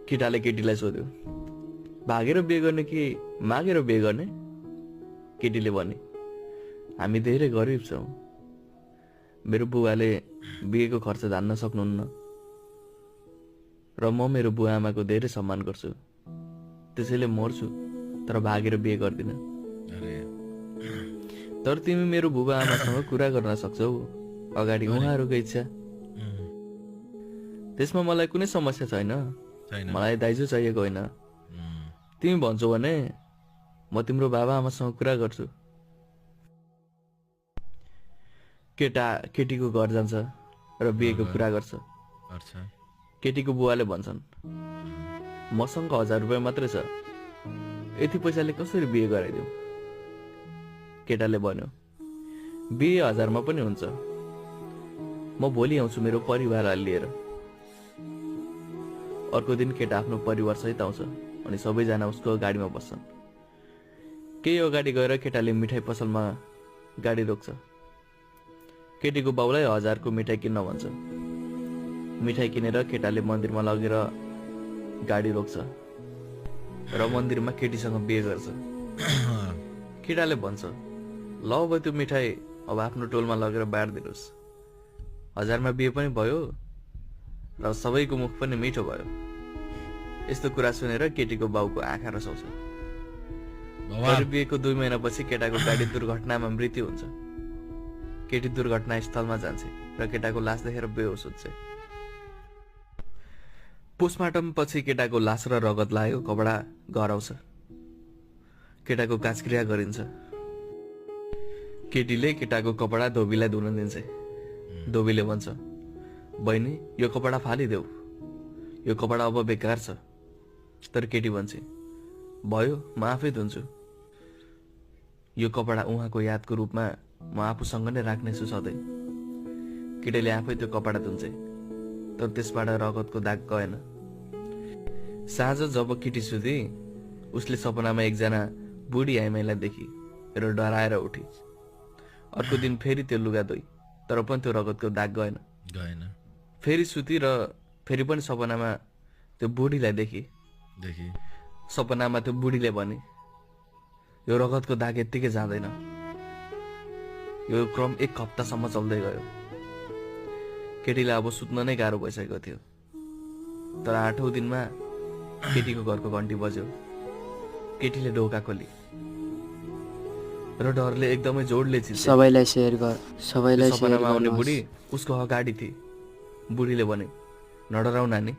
केटाले केटीलाई सोध्यो, भागेर बिहे गर्ने कि मागेर बिहे गर्ने? केटीले भने, हामी धेरै गरिब छौँ, मेरो बुवाले बिहेको खर्च धान्न सक्नुहुन्न र म मेरो बुवा आमाको धेरै सम्मान गर्छु, त्यसैले मर्छु तर भागेर बिहे गर्दिन। तर तिमी मेरो बुबा आमासँग कुरा गर्न सक्छौ, अगाडि उहाँहरूको इच्छा। त्यसमा मलाई कुनै समस्या छैन, मलाई दाइजो चाहिएको होइन। तिमी भन्छौ भने म तिम्रो बाबा आमासँग कुरा गर्छु। केटा केटीको घर जान्छ र बिहेको कुरा गर्छ। केटीको बुवाले भन्छन्, मसँग 1000 रुपियाँ मात्रै छ, यति पैसाले कसरी बिहे गराइदिउँ? केटाले भन्यो, बिहे 1000 मा पनि हुन्छ, म भोलि आउँछु मेरो परिवारलाई लिएर। अर्को दिन केटा आफ्नो परिवार सहित आउँछ अनि सबैजना उसको गाडीमा बस्छन्। केही अगाडि गएर केटाले मिठाई पसलमा गाडी रोक्छ। केटीको बाउलाई 1000 को मिठाई किन्न भन्छ। मिठाई किनेर केटाले मन्दिरमा लगेर गाडी रोक्छ र मन्दिरमा केटीसँग बिहे गर्छ। केटाले भन्छ, ल अब त्यो मिठाई अब आफ्नो टोलमा लगेर बाँड्दिनुहोस्। 1000 मा बिहे पनि भयो र सबैको मुख पनि मिठो भयो। यस्तो कुरा सुनेर केटीको बाउको आँखा रसाउँछ। बिहेको 2 महिनापछि केटाको गाडी दुर्घटनामा मृत्यु हुन्छ। केटी दुर्घटना स्थलमा जान्छ र केटाको लास देखेर बेहोस हुन्छ। पोस्टमार्टम पछि केटाको लास र रगत लागेको कपडा घर आउँछ। केटाको काजक्रिया गरिन्छ। केटीले केटाको कपडा धोबीलाई धुन दिन्छ। धोबीले भन्छ, बहिनी यो कपडा फालिदेऊ, यो कपडा अब बेकार छ। तर केटी भन्छ, भयो म आफै धुन्छु, यो कपडा उहाँको यादको रूपमा म आफूसँग नै राख्नेछु सधैँ। केटीले आफै त्यो कपडा धुन्छ, तर त्यसबाट रगतको दाग गएन। साँझ जब केटी सुती, उसले सपनामा एकजना बुढी आइमाईलाई देखी र डराएर उठी। अर्को दिन फेरि त्यो लुगा धोई, तर पनि त्यो रगतको दाग गएन। फेरि सुती र फेरि पनि सपनामा त्यो बुढीलाई देखी। सपनामा त्यो बुढीले भने, यो रगतको दाग यत्तिकै जाँदैन। यो क्रम 1 हप्तासम्म चल्दै गयो। केटीलाई अब सुत्न नै गाह्रो भइसकेको थियो। तर 8औं दिनमा केटीको घरको घन्टी बज्यो। केटीले ढोका खोली र डरले एकदमै जोडले चिल्चे, सबैलाई शेयर गर, सबैलाई शेयर सपनामा आउने गर्नुहोस्। बुढी उसको अगाडि थिए। बुढीले भने, नडराउ नानी,